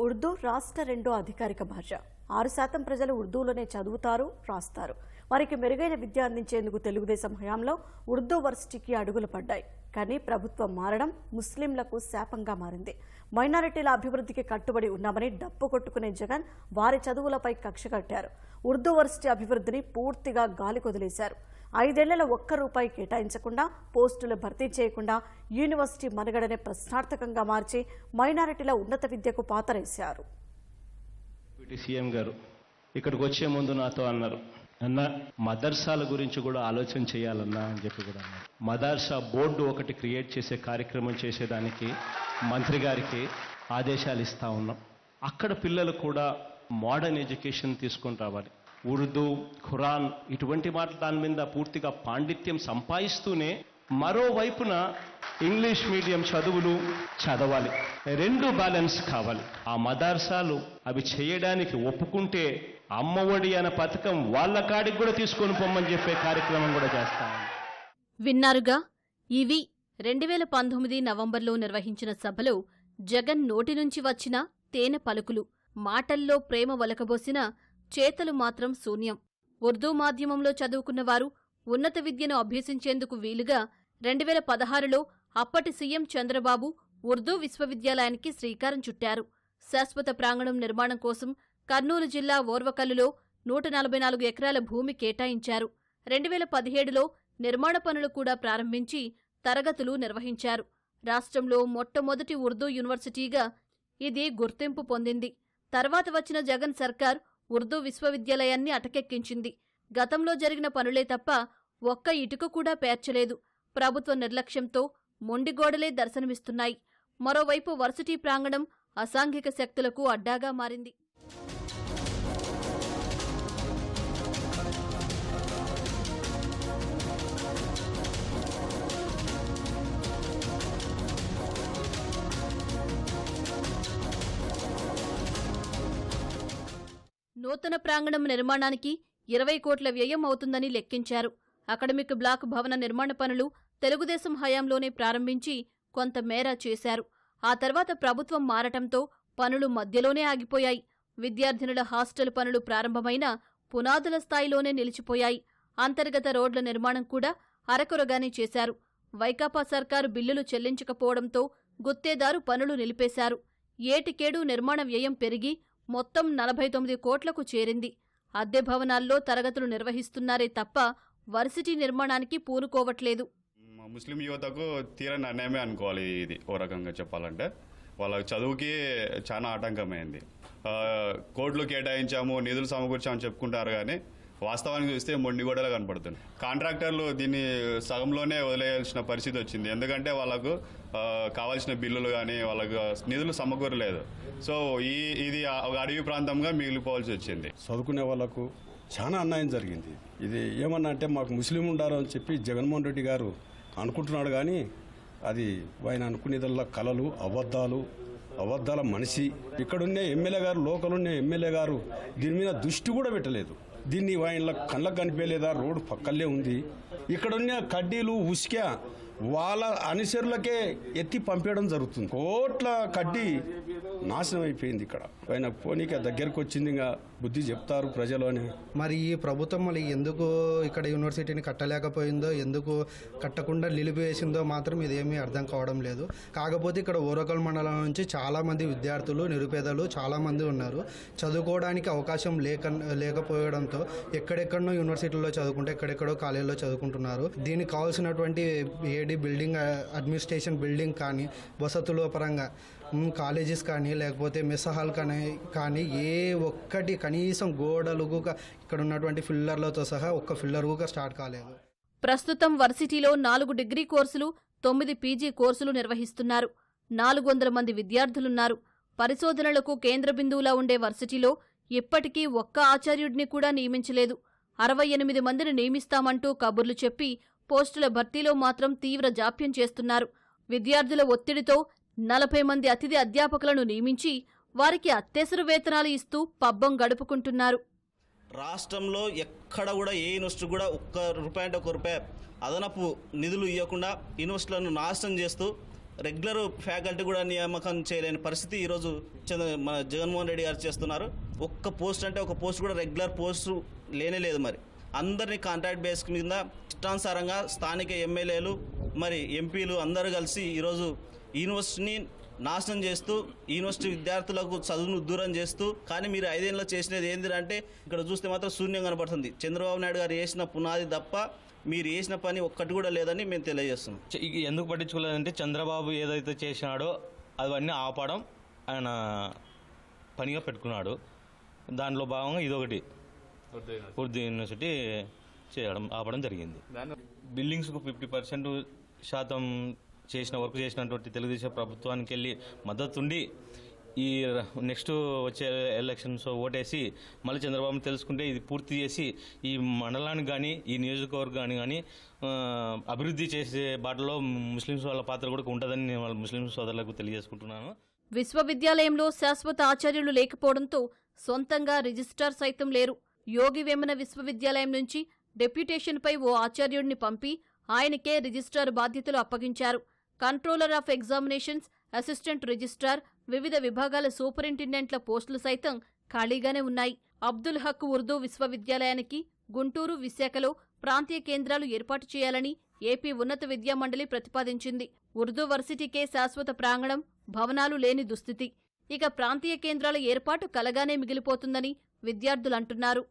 ఉర్దూ రాష్ట్ర రెండో అధికారిక భాష. 6% ప్రజలు ఉర్దూలోనే చదువుతారు, రాస్తారు. వారికి మెరుగైన విద్య అందించేందుకు తెలుగుదేశం హయాంలో ఉర్దూ వర్సిటీకి అడుగులు పడ్డాయి. కానీ ప్రభుత్వం మారడం ముస్లింలకు శాపంగా మారింది. మైనారిటీల అభివృద్ధికి కట్టుబడి ఉన్నామని డప్పు కొట్టుకునే జగన్ వారి చదువులపై కక్ష కట్టారు. ఉర్దూ వర్సిటీ అభివృద్ధిని పూర్తిగా గాలికొదిలేశారు. 5 ఏళ్లలో ₹1 కేటాయించకుండా, పోస్టులు భర్తీ చేయకుండా యూనివర్సిటీ మనుగడనే ప్రశ్నార్థకంగా మార్చి మైనారిటీల ఉన్నత విద్యకు పాతరేశారు. సీఎం గారు ఇక్కడికి వచ్చే ముందు నాతో అన్నారు, అన్న మదర్సాల గురించి కూడా ఆలోచన చేయాలన్నా అని చెప్పి కూడా అన్నారు. మదర్సా బోర్డు ఒకటి క్రియేట్ చేసే కార్యక్రమం చేసేదానికి మంత్రి గారికి ఆదేశాలు ఇస్తా ఉన్నాం. అక్కడ పిల్లలు కూడా మోడర్న్ ఎడ్యుకేషన్ తీసుకొని రావాలి. ఉర్దూ, ఖురాన్ ఇటువంటి మాటల దాని మీద పూర్తిగా పాండిత్యం సంపాదిస్తూనే మరోవైపున ఇంగ్లీష్ మీడియం చదువులు చదవాలి. 2 బ్యాలెన్స్ కావాలి. ఆ మదర్సాలు అవి చేయడానికి ఒప్పుకుంటే అమ్మఒడి అనే పథకం వాళ్ళ కాడికి కూడా తీసుకొని పొమ్మని చెప్పే కార్యక్రమం కూడా చేస్తాము. విన్నారుగా, ఇవి 2019 నవంబర్లో నిర్వహించిన సభలో జగన్ నోటి నుంచి వచ్చిన తేనె పలుకులు. మాటల్లో ప్రేమ వలకబోసిన చేతలు మాత్రం శూన్యం. ఉర్దూ మాధ్యమంలో చదువుకున్నవారు ఉన్నత విద్యను అభ్యసించేందుకు వీలుగా 2016లో అప్పటి సీఎం చంద్రబాబు ఉర్దూ విశ్వవిద్యాలయానికి శ్రీకారం చుట్టారు. శాశ్వత ప్రాంగణం నిర్మాణం కోసం కర్నూలు జిల్లా ఓర్వకల్లులో 144 ఎకరాల భూమి కేటాయించారు. 2017లో నిర్మాణ పనులు కూడా ప్రారంభించి తరగతులు నిర్వహించారు. రాష్ట్రంలో మొట్టమొదటి ఉర్దూ యూనివర్సిటీగా ఇది గుర్తింపు పొందింది. తర్వాత వచ్చిన జగన్ సర్కార్ ఉర్దూ విశ్వవిద్యాలయాన్ని అటకెక్కించింది. గతంలో జరిగిన పనులే తప్ప ఒక్క ఇటుక కూడా పేర్చలేదు. ప్రభుత్వ నిర్లక్ష్యంతో మొండిగోడలే దర్శనమిస్తున్నాయి. మరోవైపు వర్సిటీ ప్రాంగణం అసాంఘిక శక్తులకు అడ్డాగా మారింది. నూతన ప్రాంగణం నిర్మాణానికి 20 కోట్ల వ్యయం అవుతుందని లెక్కించారు. అకాడమిక్ బ్లాక్ భవన నిర్మాణ పనులు తెలుగుదేశం హయాంలోనే ప్రారంభించి కొంతమేర చేశారు. ఆ తర్వాత ప్రభుత్వం మారటంతో పనులు మధ్యలోనే ఆగిపోయాయి. విద్యార్థినుల హాస్టల్ పనులు ప్రారంభమైన పునాదుల స్థాయిలోనే నిలిచిపోయాయి. అంతర్గత రోడ్ల నిర్మాణం కూడా అరకొరగానే చేశారు. వైకాపా సర్కారు బిల్లులు చెల్లించకపోవడంతో గుత్తేదారు పనులు నిలిపేశారు. ఏటికేడు నిర్మాణ వ్యయం పెరిగి మొత్తం 49 కోట్లకు చేరింది. అద్దె భవనాల్లో తరగతులు నిర్వహిస్తున్నారే తప్ప వర్సిటీ నిర్మాణానికి పూనుకోవట్లేదు. ముస్లిం యువతకు తీరని అన్యాయమే అనుకోవాలి. ఇది ఓ రకంగా చెప్పాలంటే వాళ్ళ చదువుకి చాలా ఆటంకమైంది. కోట్లు కేటాయించాము, నిధులు సమకూర్చామని చెప్పుకుంటారు, కానీ వాస్తవానికి చూస్తే మొండిగోడలు కనపడుతుంది. కాంట్రాక్టర్లు దీన్ని సగంలోనే వదిలేయాల్సిన పరిస్థితి వచ్చింది. ఎందుకంటే వాళ్ళకు కావాల్సిన బిల్లులు కానీ వాళ్ళకు నిధులు సమకూరలేదు. సో ఇది ఒక అడవి ప్రాంతంగా మిగిలిపోవాల్సి వచ్చింది. చదువుకునే వాళ్ళకు చాలా అన్యాయం జరిగింది. ఇది ఏమన్నా అంటే మాకు ముస్లిం ఉండాలని చెప్పి జగన్మోహన్ రెడ్డి గారు అనుకుంటున్నాడు, కానీ అది ఆయన అనుకునేదల్లా కలలు, అబద్ధాల మనిషి. ఇక్కడున్న ఎమ్మెల్యే గారు, లోకల్ ఉన్న ఎమ్మెల్యే గారు దీని మీద దృష్టి కూడా పెట్టలేదు. దీన్ని ఆయన కళ్ళకు కనిపించలేదా? రోడ్డు పక్కల్లే ఉంది. ఇక్కడున్న కడ్డీలు, ఉసుక వాళ్ళ అనుచరులకే ఎత్తి పంపేయడం జరుగుతుంది. కోట్ల కడ్డీ నాశనం అయిపోయింది. ఇక్కడ ఆయన పోనీక దగ్గరకు వచ్చింది, ఇంకా బుద్ధి చెప్తారు ప్రజలు అని. మరి ఈ ప్రభుత్వం మళ్ళీ ఎందుకు ఇక్కడ యూనివర్సిటీని కట్టలేకపోయిందో, ఎందుకు కట్టకుండా నిలిపివేసిందో మాత్రం ఇదేమీ అర్థం కావడం లేదు. కాకపోతే ఇక్కడ ఓరకల్ మండలం నుంచి చాలామంది విద్యార్థులు, నిరుపేదలు చాలామంది ఉన్నారు. చదువుకోవడానికి అవకాశం లేకపోవడంతో ఎక్కడెక్కడనో యూనివర్సిటీలో చదువుకుంటే ఎక్కడెక్కడో కాలేజీలో చదువుకుంటున్నారు. దీనికి కావాల్సినటువంటి బిల్డింగ్, అడ్మినిస్ట్రేషన్ బిల్డింగ్ కానీ, వసతుల పరంగా కాలేజెస్ కానీ లేకపోతే మెస్ హాల్ కానీ ఏ ఒక్కటి కనీసం గోడలుగా ఇక్కడ ఉన్నటువంటి ఫిల్లర్లతో సహా ఒక్క ఫిల్లర్గా స్టార్ట్ కాలేదు. ప్రస్తుతం వర్సిటీలో 4 డిగ్రీ కోర్సులు, 9 పీజీ కోర్సులు నిర్వహిస్తున్నారు. 400 మంది విద్యార్థులున్నారు. పరిశోధనలకు కేంద్ర బిందువులా ఉండే వర్సిటీలో ఇప్పటికీ ఒక్క ఆచార్యుడిని కూడా నియమించలేదు. 68 మందిని నియమిస్తామంటూ కబుర్లు చెప్పి పోస్టుల భర్తీలో మాత్రం తీవ్ర జాప్యం చేస్తున్నారు. విద్యార్థుల ఒత్తిడితో 40 మంది అతిథి అధ్యాపకులను నియమించి వారికి అత్తెసరు వేతనాలు ఇస్తూ పబ్బం గడుపుకుంటున్నారు. రాష్ట్రంలో ఎక్కడ కూడా ఏ యూనివర్సిటీ కూడా ఒక్క రూపాయి అదనపు నిధులు ఇవ్వకుండా యూనివర్సిటీలను నాశనం చేస్తూ రెగ్యులర్ ఫ్యాకల్టీ కూడా నియామకం చేయలేని పరిస్థితి ఈరోజు మన జగన్మోహన్ రెడ్డి గారు చేస్తున్నారు. ఒక్క పోస్ట్ అంటే ఒక పోస్ట్ కూడా రెగ్యులర్ పోస్టు లేనే లేదు. మరి అందరినీ కాంట్రాక్ట్ బేస్ మీద ఇష్టానుసారంగా స్థానిక ఎమ్మెల్యేలు మరి ఎంపీలు అందరూ కలిసి ఈరోజు యూనివర్సిటీని నాశనం చేస్తూ యూనివర్సిటీ విద్యార్థులకు చదువును దూరం చేస్తూ, కానీ మీరు 5 ఏళ్ళలో చేసినది ఏంటంటే ఇక్కడ చూస్తే మాత్రం శూన్యం కనబడుతుంది. చంద్రబాబు నాయుడు గారు వేసిన పునాది తప్ప మీరు వేసిన పని ఒక్కటి కూడా లేదని మేము తెలియజేస్తున్నాం. ఎందుకు పట్టించుకోలేదంటే చంద్రబాబు ఏదైతే చేసినాడో అవన్నీ ఆపడం ఆయన పనిగా పెట్టుకున్నాడు. దాంట్లో భాగంగా ఇదొకటి ఉర్దూ యూనివర్సిటీ ఆపడం జరిగింది. బిల్డింగ్స్కు 50% చేసిన వర్క్ చేసినటువంటి తెలుగుదేశం ప్రభుత్వానికి వెళ్ళి మద్దతుండి ఈ నెక్స్ట్ వచ్చే ఎలక్షన్స్ ఓటేసి మళ్ళీ చంద్రబాబుని తెలుసుకుంటే ఇది పూర్తి చేసి ఈ మండలానికి కానీ ఈ నియోజకవర్గాన్ని కానీ అభివృద్ధి చేసే బాటలో ముస్లిమ్స్ వాళ్ళ పాత్ర కూడా ఉంటుందని నేను వాళ్ళ ముస్లిం సోదరులకు తెలియజేసుకుంటున్నాను. విశ్వవిద్యాలయంలో శాశ్వత ఆచార్యులు లేకపోవడంతో సొంతంగా రిజిస్ట్రార్ సైతం లేరు. యోగి వేమన విశ్వవిద్యాలయం నుంచి డెప్యుటేషన్పై ఓ ఆచార్యుడిని పంపి ఆయనకే రిజిస్ట్రార్ బాధ్యతలు అప్పగించారు. Controller of examinations, assistant registrar, వివిధ విభాగాల సూపరింటెండెంట్ల పోస్టులు సైతం ఖాళీగానే ఉన్నాయి. అబ్దుల్ హక్ ఉర్దూ విశ్వవిద్యాలయానికి గుంటూరు, విశాఖలో ప్రాంతీయ కేంద్రాలు ఏర్పాటు చేయాలని ఏపీ ఉన్నత విద్యామండలి ప్రతిపాదించింది. ఉర్దూ వర్సిటీకే శాశ్వత ప్రాంగణం, భవనాలు లేని దుస్థితి. ఇక ప్రాంతీయ కేంద్రాల ఏర్పాటు కలగానే మిగిలిపోతుందని విద్యార్థులంటున్నారు.